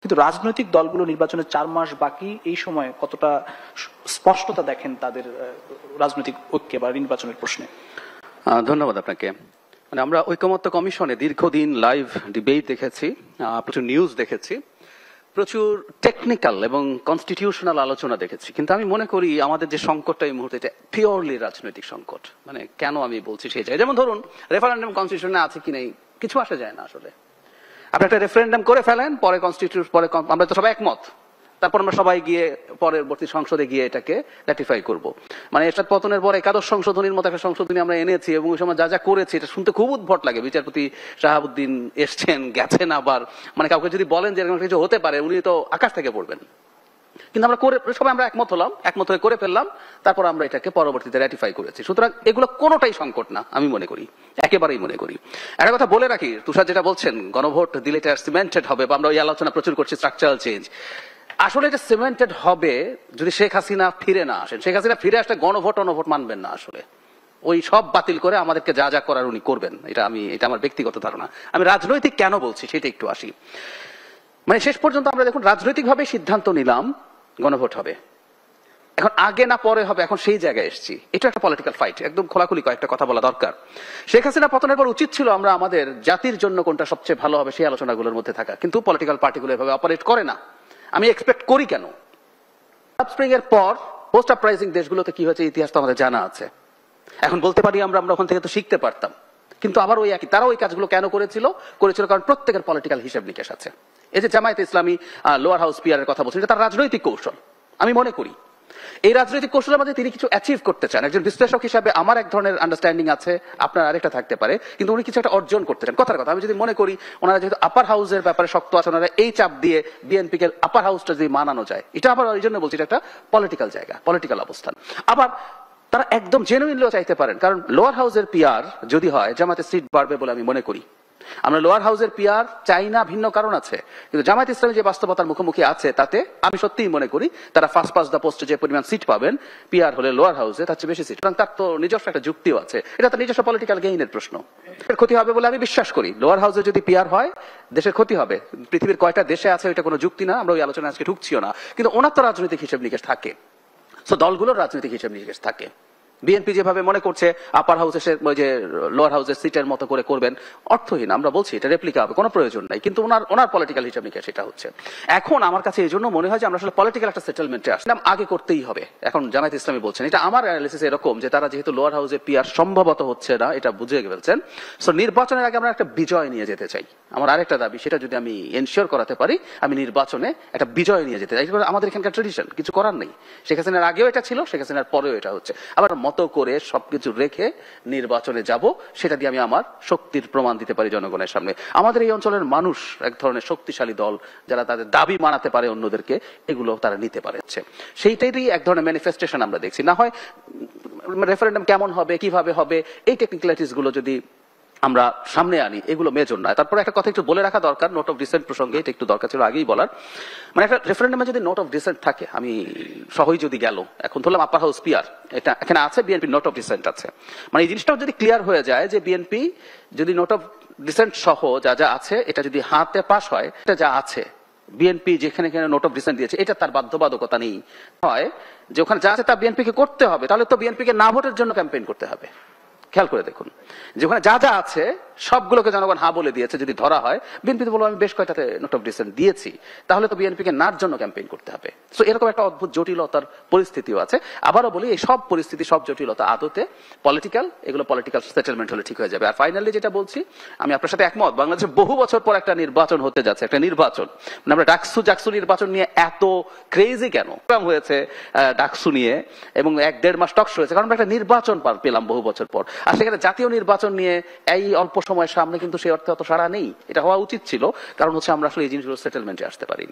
কিন্তু রাজনৈতিক দলগুলো নির্বাচনের 4 মাস বাকি, এই সময় কতটা স্পষ্টতা দেখেন তাদের রাজনৈতিক ঐক্যে বা নির্বাচনের প্রশ্নে? ধন্যবাদ আপনাকে। মানে আমরা ঐকমত্য কমিশনে দীর্ঘদিন লাইভ ডিবেট দেখেছি, প্রচুর নিউজ দেখেছি, প্রচুর টেকনিক্যাল এবং কনস্টিটিউশনাল আলোচনা দেখেছি, কিন্তু আমি মনে করি আমাদের যে সংকটটা এই মুহূর্তে এটা পিওরলি রাজনৈতিক সংকট। মানে কেন আমি বলছি সেই জায়গায়, যেমন ধরুন রেফারেন্ডাম কনস্টিটিউশনে আছে কি নেই কিছু আসে যায় না। আসলে আপনি একটা রেফারেন্ডাম করে ফেলেন, পরে আমরা তো সবাই একমত, তারপর আমরা সবাই গিয়ে পরবর্তী সংসদে গিয়ে এটাকে র্যাটিফাই করব। মানে এরশাদ পতনের পর একাদশ সংশোধনীর মতো একটা সংশোধনী আমরা এনেছি এবং ওই সময় যা যা করেছি এটা শুনতে খুব উদ্ভট লাগে। বিচারপতি শাহাবুদ্দিন এসছেন গেছেন, আবার মানে কাউকে যদি বলেন যে এরকম কিছু হতে পারে উনি তো আকাশ থেকে পড়বেন। কিন্তু আমরা সবাই আমরা একমত হলাম, একমত হয়ে করে ফেললাম, তারপর আমরা এটাকে পরবর্তীতে র্যাটিফাই করেছি। সুতরাং এগুলো কোনোটাই সংকট না আমি মনে করি, একেবারেই মনে করি। একটা কথা বলে রাখি, তুষার যেটা বলছেন গণভোট দিলে এটা সিমেন্টেড হবে, বা আমরা ওই আলোচনা প্রচুর করছি স্ট্রাকচারাল চেঞ্জ। আসলে এটা সিমেন্টেড হবে যদি শেখ হাসিনা ফিরে না আসেন। শেখ হাসিনা ফিরে আসলে গণভোট মানবেন না। আসলে ওই সব বাতিল করে আমাদেরকে যা যা করার উনি করবেন, এটা আমার ব্যক্তিগত ধারণা। আমি রাজনৈতিক কেন বলছি সেটা একটু আসি। মানে শেষ পর্যন্ত আমরা দেখুন রাজনৈতিকভাবে সিদ্ধান্ত নিলাম গণভোট হবে, এখন আগে না পরে হবে, এখন সেই জায়গায় এসেছি। এটা একটা পলিটিক্যাল ফাইট, একদম খোলাখুলি কয়েকটা কথা বলা দরকার। শেখ হাসিনা পতনের পর উচিত ছিল আমরা আমাদের জাতির জন্য কোনটা সবচেয়ে ভালো হবে সেই আলোচনাগুলোর মধ্যে থাকা, কিন্তু পলিটিক্যাল পার্টিগুলো এভাবে অপারেট করে না। আমি এক্সপেক্ট করি কেন, স্প্রিং এর পর পোস্ট আপরাইজিং দেশগুলোতে কি হয়েছে ইতিহাস তো আমাদের জানা আছে। এখন বলতে পারি আমরা ওখান থেকে তো শিখতে পারতাম, কিন্তু আবার ওই একই তারা ওই কাজগুলো কেন করেছিল কারণ প্রত্যেকের পলিটিক্যাল হিসাব নিকেশ আছে। এই যে জামায়াতে ইসলামী লোয়ার হাউস পিয়ারের কথা বলছেন, এটা তার রাজনৈতিক কৌশল। আমি মনে করি এই রাজনৈতিক কৌশলের মধ্যে তিনি কিছু অ্যাচিভ করতে চান। একজন বিশ্লেষক হিসাবে আমার এক ধরনের আন্ডারস্ট্যান্ডিং আছে, আপনার আরেকটা থাকতে পারে, কিন্তু উনি কিছু একটা অর্জন করতে চান। কথার কথা আমি যদি মনে করি ওনারা যেহেতু আপার হাউসের ব্যাপারে শক্ত আছে, ওনারা এই চাপ দিয়ে বিএনপিকে আপার হাউসটা যদি মানানো যায়, এটা আবার ওই জন্য বলছি এটা একটা পলিটিক্যাল জায়গা, পলিটিক্যাল অবস্থান। আবার তারা একদম জেনুইনলিও চাইতে পারেন, কারণ লোয়ার হাউসের পিআর যদি হয় জামাতে সিট বাড়বে বলে আমি মনে করি। আমরা লোয়ার হাউসের পিআর চাই না, ভিন্ন কারণ আছে, কিন্তু জামায়াত ইসলামী যে বাস্তবতার মুখোমুখি আছে তাতে আমি সত্যিই মনে করি তারা ফার্স্ট পাস দা পোস্টে যে পরিমাণ সিট পাবেন পিআর হলে লোয়ার হাউসে তার চেয়ে বেশি সিট, সুতরাং তার তো নিজস্ব একটা যুক্তিও আছে। এটা তার নিজস্ব পলিটিক্যাল গেইনের প্রশ্ন। ক্ষতি হবে বলে আমি বিশ্বাস করি। লোয়ার হাউসে যদি পিআর হয় দেশের ক্ষতি হবে। পৃথিবীর কয়টা দেশে আছে ওইটা কোনো যুক্তি না, আমরা ওই আলোচনা আজকে ঢুকছিও না, কিন্তু ওনার তো রাজনৈতিক হিসেব নিকেশ থাকে, সো দলগুলোর রাজনৈতিক হিসেব নিকেশ থাকে। বিএনপি যেভাবে মনে করছে আপার হাউসে ওই যে লোয়ার হাউসের সিটের মতো করে করবেন, অর্থহীন। আমরা বলছি এটা রেপ্লিকা হবে, কোনো প্রয়োজন নাই, কিন্তু ওনার পলিটিক্যাল হিসাব নিকেশ সেটা হচ্ছে। এখন আমার কাছে এই জন্য মনে হয় যে আমরা আসলে পলিটিক্যাল একটা সেটেলমেন্টে আসলাম, আগে করতেই হবে। এখন জামায়াত ইসলামী বলছেন, এটা আমার অ্যানালিসিস এরকম যে তারা যেহেতু লোয়ার হাউসে পিআর সম্ভবত হচ্ছে না এটা বুঝে ফেলছেন, সো নির্বাচনের আগে আমরা একটা বিজয় নিয়ে যেতে চাই। আমার আরেকটা দাবি, সেটা যদি আমি এনশিওর করাতে পারি, আমি নির্বাচনে একটা বিজয় নিয়ে যেতে চাই। আমাদের এখানকার ট্রেডিশন, কিছু করার নেই। শেখ হাসিনার আগেও এটা ছিল, শেখ হাসিনার পরেও এটা হচ্ছে। আবার মতো করে সবকিছু রেখে নির্বাচনে যাব, সেটা দিয়ে আমি আমার শক্তির প্রমাণ দিতে পারি জনগণের সামনে। আমাদের এই অঞ্চলের মানুষ এক ধরনের শক্তিশালী দল, যারা তাদের দাবি মানাতে পারে অন্যদেরকে, এগুলো তারা নিতে পারে। সেইটারই এক ধরনের ম্যানিফেস্টেশন আমরা দেখছি। না হয় রেফারেন্ডাম কেমন হবে, কিভাবে হবে, এই টেকনিক্যালিটিস গুলো যদি আমরা সামনে আনি, এগুলো মেজর নয়। তারপরে একটা কথা একটু বলে রাখা দরকার, নোট অফ ডিসেন্ট প্রসঙ্গে, এটা একটু দরকার ছিল আগেই বলার। মানে একটা রেফারেন্ডামে যদি নোট অফ ডিসেন্ট থাকে, আমি সহই যদি গেল, এখন ধরলাম আপার হাউস পিআর এটা এখানে আছে, বিএনপি নোট অফ ডিসেন্ট আছে, মানে এই জিনিসটাও যদি ক্লিয়ার হয়ে যায় যে বিএনপি যদি নোট অফ ডিসেন্ট সহ যা যা আছে এটা যদি হাতে পাস হয়, এটা যা আছে বিএনপি যেখানে নোট অফ ডিসেন্ট দিয়েছে এটা তার বাধ্যবাধকতা নেই হয় যে ওখানে যা আছে তা বিএনপিকে করতে হবে, তাহলে তো বিএনপিকে না ভোটের জন্য ক্যাম্পেইন করতে হবে। খেয়াল করে দেখুন যে ওখানে যা যা আছে সবগুলোকে জনগণ হা বলে দিয়েছে, যদি ধরা হয় বিএনপি তো বলবো আমি বেশ কয়টাতে নোট অফ ডিসেন্ট দিয়েছি, তাহলে তো বিএনপিকে নার জন্য ক্যাম্পেইন করতে হবে। সো এরকম একটা অদ্ভুত জটিলতার পরিস্থিতিও আছে। আবারও বলি এই সব পরিস্থিতি, সব জটিলতা আদতে পলিটিক্যাল, এগুলো পলিটিক্যাল সেটেলমেন্ট হলে ঠিক হয়ে যাবে। আর ফাইনালি যেটা বলছি, আমি আপনার সাথে একমত, বাংলাদেশে বহু বছর পর একটা নির্বাচন হতে যাচ্ছে, একটা নির্বাচন। মানে আমরা ডাকসু নির্বাচন নিয়ে এত ক্রেজি কেন হয়েছে ডাকসু নিয়ে, এবং 1-1.5 মাস টকস হয়েছে, কারণ আমরা একটা নির্বাচন পেলাম বহু বছর পর। আর সেখানে জাতীয় নির্বাচন নিয়ে এই অল্প সময়ের সামনে কিন্তু সেই অর্থে অত সাড়া নেই। এটা হওয়া উচিত ছিল, কারণ হচ্ছে আমরা আসলে এই জিনিসগুলো সেটেলমেন্টে আসতে পারিনি।